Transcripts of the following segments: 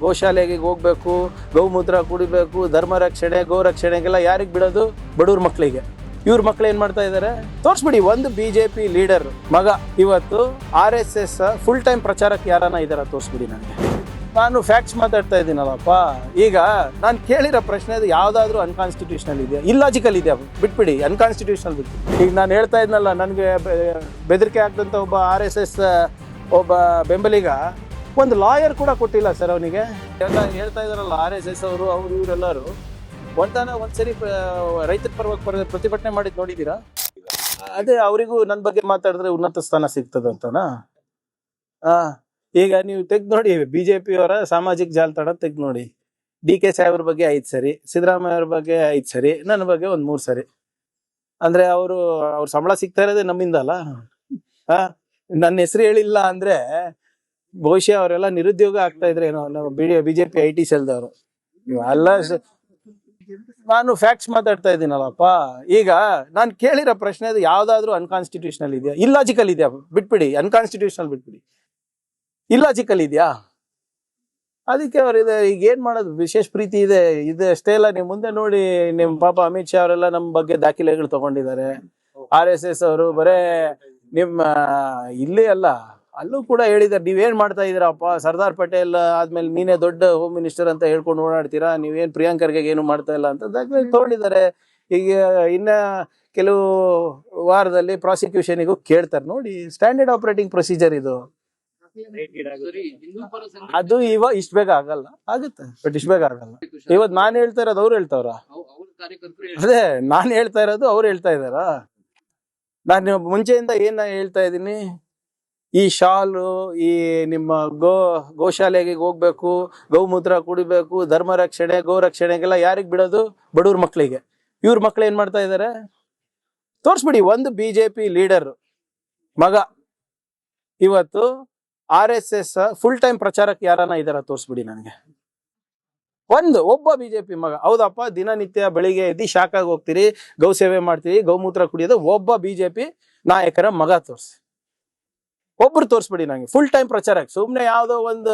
ಗೋಶಾಲೆಗೆ ಹೋಗ್ಬೇಕು, ಗೌಮೂತ್ರ ಕುಡಿಬೇಕು, ಧರ್ಮ ರಕ್ಷಣೆ, ಗೋ ರಕ್ಷಣೆಗೆಲ್ಲ ಯಾರಿಗೆ ಬಿಡೋದು? ಬಡವ್ರ ಮಕ್ಕಳಿಗೆ. ಇವ್ರ ಮಕ್ಳು ಏನ್ ಮಾಡ್ತಾ ಇದಾರೆ ತೋರಿಸ್ಬಿಡಿ. ಒಂದು ಬಿಜೆಪಿ ಲೀಡರ್ ಮಗ ಇವತ್ತು RSS ಫುಲ್ ಟೈಮ್ ಪ್ರಚಾರಕ್ಕೆ ಯಾರನ್ನ ಇದಾರ ತೋರಿಸ್ಬಿಡಿ ನನಗೆ. ನಾನು ಫ್ಯಾಕ್ಟ್ಸ್ ಮಾತಾಡ್ತಾ ಇದ್ದೀನಲ್ಲಪ್ಪ. ಈಗ ನಾನು ಕೇಳಿರೋ ಪ್ರಶ್ನೆ ಅದು ಯಾವ್ದಾದ್ರು ಅನ್ಕಾನ್ಸ್ಟಿಟ್ಯೂಷನಲ್ ಇದೆಯಾ, ಇಲ್ಲಾಜಿಕಲ್ ಇದೆಯಾ? ಬಿಟ್ಬಿಡಿ, ಅನ್ಕಾನ್ಸ್ಟಿಟ್ಯೂಷನಲ್ ಬಿಟ್ಟು. ಈಗ ನಾನು ಹೇಳ್ತಾ ಇದ್ನಲ್ಲ, ನನಗೆ ಬೆದರಿಕೆ ಆಗ್ತಂತ ಒಬ್ಬ RSS ಒಬ್ಬ ಬೆಂಬಲಿಗ ಒಂದು ಲಾಯರ್ ಕೂಡ ಕೊಟ್ಟಿಲ್ಲ ಸರ್ ಅವನಿಗೆ. ಎಲ್ಲ ಹೇಳ್ತಾ ಇದಾರಲ್ಲ RSS ಅವರು ಇವರೆಲ್ಲರೂ ಒಂದ್ಸರಿ ರೈತರ ಪರವಾಗಿ ಪ್ರತಿಭಟನೆ ಮಾಡಿದ್ ನೋಡಿದೀರಾ? ಅದೇ ಅವರಿಗೂ ನನ್ನ ಬಗ್ಗೆ ಮಾತಾಡಿದ್ರೆ ಉನ್ನತ ಸ್ಥಾನ ಸಿಗ್ತದಂತನಾ? ಈಗ ನೀವು ತೆಗ್ದು ನೋಡಿ, ಬಿಜೆಪಿ ಅವರ ಸಾಮಾಜಿಕ ಜಾಲತಾಣ ತೆಗ್ದು ನೋಡಿ. DK ಸಾಹೇಬ್ರ ಬಗ್ಗೆ 5 ಸರಿ, ಸಿದ್ದರಾಮಯ್ಯ ಅವ್ರ ಬಗ್ಗೆ 5 ಸರಿ, ನನ್ನ ಬಗ್ಗೆ 3 ಸರಿ. ಅಂದ್ರೆ ಅವ್ರ ಸಂಬಳ ಸಿಗ್ತಾ ಇರೋದೇ ನಮ್ಮಿಂದ ಅಲ್ಲ. ನನ್ನ ಹೆಸರು ಹೇಳಿಲ್ಲ ಅಂದ್ರೆ ಬಹುಶಃ ಅವರೆಲ್ಲ ನಿರುದ್ಯೋಗ ಆಗ್ತಾ ಇದ್ರೆ ಏನೋ. ನಾವು ಬಿಜೆಪಿ IT ಸೆಲ್ದವರು ಅಲ್ಲ. ನಾನು ಫ್ಯಾಕ್ಟ್ಸ್ ಮಾತಾಡ್ತಾ ಇದ್ದೀನಲ್ಲಪ್ಪ. ಈಗ ನಾನು ಕೇಳಿರೋ ಪ್ರಶ್ನೆ ಅದು ಯಾವ್ದಾದ್ರು ಅನ್ಕಾನ್ಸ್ಟಿಟ್ಯೂಷನಲ್ ಇದೆಯಾ, ಇಲ್ಲಾಜಿಕಲ್ ಇದೆಯಾ? ಬಿಟ್ಬಿಡಿ, ಅನ್ಕಾನ್ಸ್ಟಿಟ್ಯೂಷನಲ್ ಬಿಟ್ಬಿಡಿ. ಇಲ್ಲಾಜಿಕಲ್ ಇದೆಯಾ? ಅದಕ್ಕೆ ಅವ್ರಿದೆ. ಈಗ ಏನ್ ಮಾಡೋದು? ವಿಶೇಷ ಪ್ರೀತಿ ಇದೆ ಅಷ್ಟೇ ಇಲ್ಲ. ನೀವು ಮುಂದೆ ನೋಡಿ, ನಿಮ್ ಪಾಪ ಅಮಿತ್ ಶಾ ಅವರೆಲ್ಲ ನಮ್ಮ ಬಗ್ಗೆ ದಾಖಲೆಗಳು ತಗೊಂಡಿದ್ದಾರೆ. RSS ಅವರು ಬರೇ ನಿಮ್ಮ ಇಲ್ಲೇ ಅಲ್ಲ, ಅಲ್ಲೂ ಕೂಡ ಹೇಳಿದಾರೆ, ನೀವೇನ್ ಮಾಡ್ತಾ ಇದೀರಪ್ಪ, ಸರ್ದಾರ್ ಪಟೇಲ್ ಆದ್ಮೇಲೆ ನೀನೇ ದೊಡ್ಡ ಹೋಮ್ ಮಿನಿಸ್ಟರ್ ಅಂತ ಹೇಳ್ಕೊಂಡು ಓಡಾಡ್ತೀರಾ, ನೀವೇನ್ ಪ್ರಿಯಾಂಕ್ ಖರ್ಗೆ ಏನು ಮಾಡ್ತಾ ಇಲ್ಲ ಅಂತ ದಾಖಲೆ ತಗೊಂಡಿದ್ದಾರೆ. ಈಗ ಇನ್ನ ಕೆಲವು ವಾರದಲ್ಲಿ ಪ್ರಾಸಿಕ್ಯೂಷನ್ಗೂ ಕೇಳ್ತಾರೆ. ನೋಡಿ, ಸ್ಟ್ಯಾಂಡರ್ಡ್ ಆಪರೇಟಿಂಗ್ ಪ್ರೊಸೀಜರ್ ಇದು. ಅದು ಇಷ್ಟ ಬೇಗ ಆಗಲ್ಲ, ಆಗುತ್ತೆ, ಬಟ್ ಇಷ್ಟ ಬೇಗ ಆಗಲ್ಲ. ಇವತ್ ನಾನ್ ಹೇಳ್ತಾ ಇರೋದು ಅವ್ರು ಹೇಳ್ತಾವ್ರ? ಅದೇ ನಾನ್ ಹೇಳ್ತಾ ಇರೋದು ಅವ್ರು ಹೇಳ್ತಾ ಇದಾರ. ನಾನು ಮುಂಚೆಯಿಂದ ಏನ್ ಹೇಳ್ತಾ ಇದ್ದೀನಿ, ಈ ಶಾಲು, ಈ ನಿಮ್ಮ ಗೋಶಾಲೆಗೆ ಹೋಗ್ಬೇಕು, ಗೌಮೂತ್ರ ಕುಡಿಬೇಕು, ಧರ್ಮ ರಕ್ಷಣೆ, ಗೋ ರಕ್ಷಣೆಗೆಲ್ಲ ಯಾರಿಗೆ ಬಿಡೋದು? ಬಡವ್ರ ಮಕ್ಕಳಿಗೆ. ಇವ್ರ ಮಕ್ಳು ಏನ್ ಮಾಡ್ತಾ ಇದಾರೆ ತೋರಿಸ್ಬಿಡಿ. ಒಂದು ಬಿಜೆಪಿ ಲೀಡರ್ ಮಗ ಇವತ್ತು RSS ಫುಲ್ ಟೈಮ್ ಪ್ರಚಾರಕ್ಕೆ ಯಾರನ್ನ ಇದಾರ ತೋರಿಸ್ಬಿಡಿ ನನಗೆ. ಒಬ್ಬ ಬಿಜೆಪಿ ಮಗ. ಹೌದಪ್ಪ, ದಿನನಿತ್ಯ ಬೆಳಿಗ್ಗೆ ಎದ್ದು ಶಾಖಾಗಿ ಹೋಗ್ತೀರಿ, ಗೌ ಸೇವೆ ಮಾಡ್ತೀರಿ, ಗೌಮೂತ್ರ ಕುಡಿಯೋದು ಒಬ್ಬ ಬಿಜೆಪಿ ನಾಯಕರ ಮಗ ತೋರಿಸಿ. ಒಬ್ರು ತೋರಿಸ್ಬಿಡಿ ನಂಗೆ ಫುಲ್ ಟೈಮ್ ಪ್ರಚಾರಕ್ಕೆ. ಸುಮ್ನೆ ಯಾವ್ದೋ ಒಂದು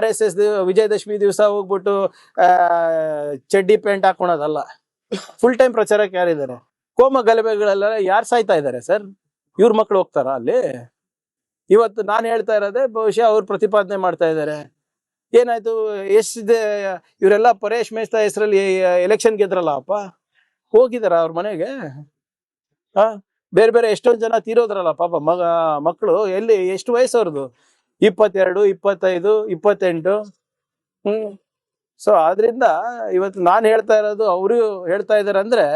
RSS ವಿಜಯದಶಮಿ ದಿವಸ ಹೋಗ್ಬಿಟ್ಟು ಚಡ್ಡಿ ಪ್ಯಾಂಟ್ ಹಾಕೊಳೋದಲ್ಲ. ಫುಲ್ ಟೈಮ್ ಪ್ರಚಾರಕ್ಕೆ ಯಾರಿದ್ದಾರೆ? ಕೋಮ ಗಲಭೆಗಳೆಲ್ಲ ಯಾರು ಸಾಯ್ತಾ ಇದ್ದಾರೆ ಸರ್? ಇವ್ರ ಮಕ್ಳು ಹೋಗ್ತಾರ ಅಲ್ಲಿ? ಇವತ್ತು ನಾನು ಹೇಳ್ತಾ ಇರೋದೇ ಬಹುಶಃ ಅವ್ರು ಪ್ರತಿಪಾದನೆ ಮಾಡ್ತಾ ಇದ್ದಾರೆ. ಏನಾಯ್ತು, ಎಷ್ಟಿದೆ ಇವರೆಲ್ಲ ಪರೇಶ್ ಮೇಸ್ತಾ ಹೆಸರಲ್ಲಿ ಎಲೆಕ್ಷನ್ ಗೆದ್ರಲ್ಲ ಅಪ್ಪ, ಹೋಗಿದಾರ ಅವ್ರ ಮನೆಗೆ? ಬೇರೆ ಬೇರೆ ಎಷ್ಟೊಂದು ಜನ ತೀರೋದ್ರಲ್ಲ ಪಾಪ ಮಕ್ಕಳು. ಎಲ್ಲಿ, ಎಷ್ಟು ವಯಸ್ಸವ್ರದ್ದು? 22, 25, 28. ಸೊ ಆದ್ರಿಂದ ಇವತ್ತು ನಾನು ಹೇಳ್ತಾ ಇರೋದು ಅವರು ಹೇಳ್ತಾ ಇದಾರೆ ಅಂದ್ರೆ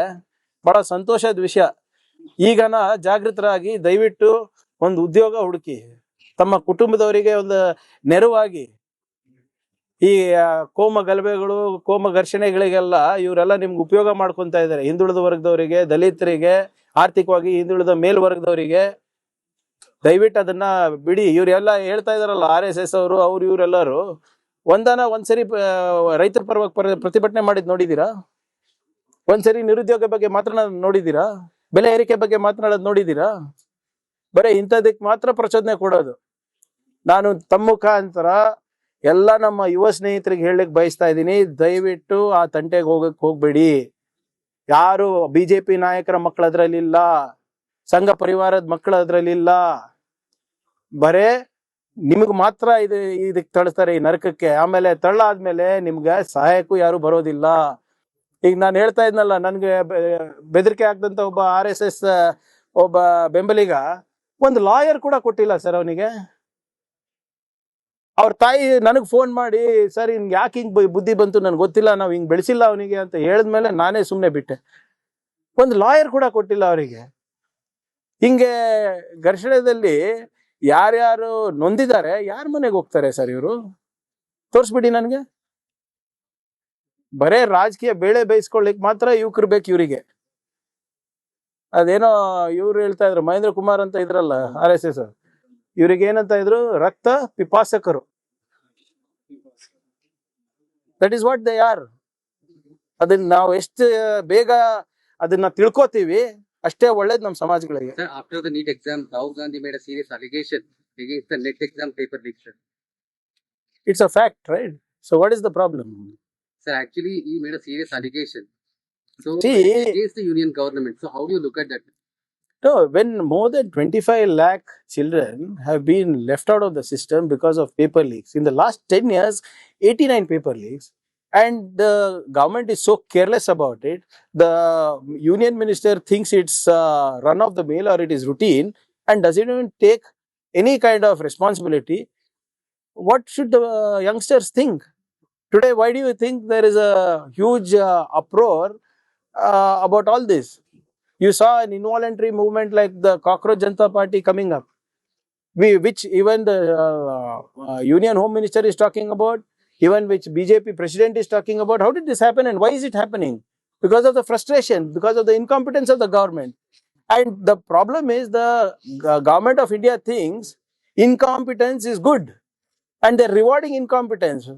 ಬಹಳ ಸಂತೋಷದ ವಿಷಯ. ಈಗನ ಜಾಗೃತರಾಗಿ ದಯವಿಟ್ಟು ಒಂದು ಉದ್ಯೋಗ ಹುಡುಕಿ, ತಮ್ಮ ಕುಟುಂಬದವರಿಗೆ ಒಂದು ನೆರವಾಗಿ. ಈ ಕೋಮ ಗಲಭೆಗಳು, ಕೋಮ ಘರ್ಷಣೆಗಳಿಗೆಲ್ಲ ಇವರೆಲ್ಲ ನಿಮ್ಗೆ ಉಪಯೋಗ ಮಾಡ್ಕೊಂತ ಇದ್ದಾರೆ. ಹಿಂದುಳಿದ ವರ್ಗದವರಿಗೆ, ದಲಿತರಿಗೆ, ಆರ್ಥಿಕವಾಗಿ ಹಿಂದುಳಿದ ಮೇಲ್ವರ್ಗದವರಿಗೆ ದಯವಿಟ್ಟು ಅದನ್ನ ಬಿಡಿ. ಇವರೆಲ್ಲ ಹೇಳ್ತಾ ಇದಾರಲ್ಲ RSS ಅವರು ಇವರೆಲ್ಲರೂ ಒಂದ್ಸರಿ ರೈತರ ಪರವಾಗಿ ಪ್ರತಿಭಟನೆ ಮಾಡಿದ್ ನೋಡಿದೀರಾ? ಒಂದ್ಸರಿ ನಿರುದ್ಯೋಗ ಬಗ್ಗೆ ಮಾತನಾಡೋದು ನೋಡಿದೀರಾ? ಬೆಲೆ ಏರಿಕೆ ಬಗ್ಗೆ ಮಾತನಾಡೋದು ನೋಡಿದೀರಾ? ಬರೀ ಇಂಥದಕ್ಕೆ ಮಾತ್ರ ಪ್ರಚೋದನೆ ಕೊಡೋದು. ನಾನು ತಮ್ಮ ಮುಖಾಂತರ ಎಲ್ಲ ನಮ್ಮ ಯುವ ಸ್ನೇಹಿತರಿಗೆ ಹೇಳಲಿಕ್ಕೆ ಬಯಸ್ತಾ ಇದ್ದೀನಿ, ದಯವಿಟ್ಟು ಆ ತಂಟೆಗೆ ಹೋಗ್ಬೇಡಿ. ಯಾರು ಬಿಜೆಪಿ ನಾಯಕರ ಮಕ್ಕಳು ಅದ್ರಲ್ಲಿಲ್ಲ, ಸಂಘ ಪರಿವಾರದ ಮಕ್ಕಳು ಅದ್ರಲ್ಲಿಲ್ಲ. ಬರೇ ನಿಮ್ಗೆ ಮಾತ್ರ ಇದಕ್ಕೆ ತಳ್ತಾರೆ ಈ ನರಕಕ್ಕೆ. ಆಮೇಲೆ ತಳ್ಳಾದ್ಮೇಲೆ ನಿಮ್ಗೆ ಸಹಾಯಕ್ಕೂ ಯಾರು ಬರೋದಿಲ್ಲ. ಈಗ ನಾನು ಹೇಳ್ತಾ ಇದ್ನಲ್ಲ, ನನ್ಗೆ ಬೆದರಿಕೆ ಆಗ್ದಂತ ಒಬ್ಬ RSS ಒಬ್ಬ ಬೆಂಬಲಿಗ ಒಂದು ಲಾಯರ್ ಕೂಡ ಕೊಟ್ಟಿಲ್ಲ ಸರ್ ಅವನಿಗೆ. ಅವ್ರ ತಾಯಿ ನನಗ್ ಫೋನ್ ಮಾಡಿ, ಸರ್ ಹಿಂಗ್ ಯಾಕೆ ಹಿಂಗ್ ಬುದ್ಧಿ ಬಂತು ನನ್ಗೆ ಗೊತ್ತಿಲ್ಲ, ನಾವ್ ಹಿಂಗ್ ಬೆಳೆಸಿಲ್ಲ ಅವನಿಗೆ ಅಂತ ಹೇಳಿದ್ಮೇಲೆ ನಾನೇ ಸುಮ್ನೆ ಬಿಟ್ಟೆ. ಒಂದು ಲಾಯರ್ ಕೂಡ ಕೊಟ್ಟಿಲ್ಲ ಅವರಿಗೆ. ಹಿಂಗೆ ಘರ್ಷಣೆದಲ್ಲಿ ಯಾರ್ಯಾರು ನೊಂದಿದ್ದಾರೆ, ಯಾರ ಮನೆಗೆ ಹೋಗ್ತಾರೆ ಸರ್ ಇವರು? ತೋರಿಸ್ಬಿಡಿ ನನಗೆ. ಬರೇ ರಾಜಕೀಯ ಬೇಳೆ ಬೇಯಿಸ್ಕೊಳ್ಳಿಕ್ ಮಾತ್ರ ಯುವಕರು ಬೇಕು ಇವರಿಗೆ. ಅದೇನೋ ಇವ್ರು ಹೇಳ್ತಾ ಇದ್ರು, ಮಹೇಂದ್ರ ಕುಮಾರ್ ಅಂತ ಇದ್ರಲ್ಲ RSS, ಇವ್ರಿಗೆ ಏನಂತ ಇದ್ರು? ರಕ್ತ ಪಿಪಾಸಕರು. That is what they are. ಅದನ್ನ ನಾವು ಎಷ್ಟು ಬೇಗ ಅದನ್ನ ತಿಳ್ಕೊತೀವಿ ಅಷ್ಟೇ ಒಳ್ಳೇದು ನಮ್ಮ ಸಮಾಜಗಳಿಗೆ. After the NEET exam, Rahul Gandhi made a serious allegation against the NET exam paper leak. It's a fact, right? So what is the problem? Sir, actually, he made a serious allegation. So See, against the union government. So how do you look at that? no, when more than 25 lakh children have been left out of the system because of paper leaks, in the last 10 years, 89 paper leaks, and the government is so careless about it, the union minister thinks it's run of the mill or it is routine and doesn't even take any kind of responsibility. What should the youngsters think? Today, why do you think there is a huge uproar about all this? You saw an involuntary movement like the Cockroach Janata Party coming up, which even the Union Home Minister is talking about, even which BJP President is talking about. How did this happen and why is it happening? Because of the frustration, because of the incompetence of the government. And the problem is the government of India thinks incompetence is good and they're rewarding incompetence.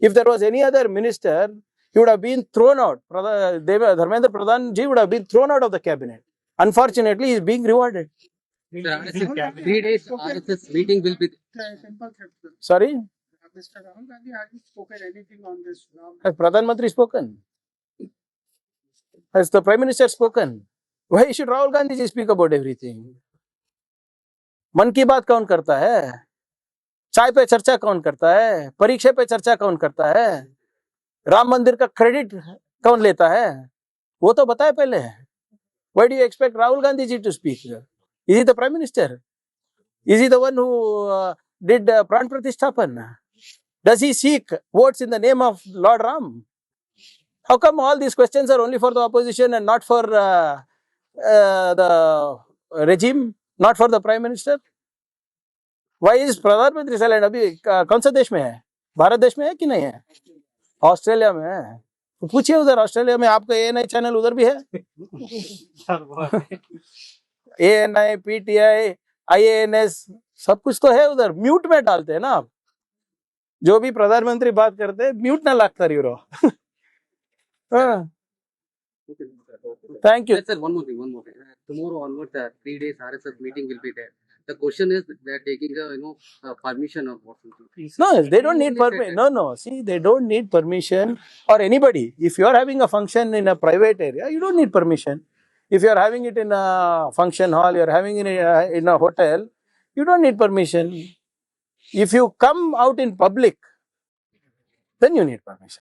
If there was any other minister, he would have been thrown out. Dharmendra Pradhan ji would have been thrown out of the cabinet. Unfortunately, he is being rewarded. Sir, RSS, 3 days RSS meeting will be. Sorry? Mr. Rahul Gandhi, have you spoken anything on this now? Has Pradhan Mantri spoken? Has the Prime Minister spoken? Why should Rahul Gandhi ji speak about everything? मन की बात कौन करता है? चाय पे चर्चा कौन करता है? परीक्षा पे चर्चा कौन करता है? राम मंदिर का क्रेडिट कौन लेता है? वो तो बताए पहले. Why do you expect Rahul Gandhi ji to speak? Is he the Prime Minister? Is he the one who did Pran Pratishthapan? Does he seek votes in the name of Lord Ram? How come all these questions are only for the opposition and not for the regime, not for the Prime Minister? Why is प्रधानमंत्री silent? अभी कौन सा देश में है? भारत देश में है कि नहीं है? ऑस्ट्रेलिया में है. तो पूछिए उधर ऑस्ट्रेलिया में आपका ANI चैनल उधर भी है? ANI, PTI, IANS सब कुछ तो है उधर. म्यूट में डालते हैं ना आप. जो भी प्रधानमंत्री बात करते हैं म्यूट ना लागता रहो. Thank you. Yes, sir, one more thing. Tomorrow onwards, 3 days RSS meeting will be there. The question is, they are taking a permission or what? No, they don't need permission. No. See, they don't need permission or anybody. If you are having a function in a private area, you don't need permission. If you are having it in a function hall, you are having it in a hotel, you don't need permission. If you come out in public, then you need permission.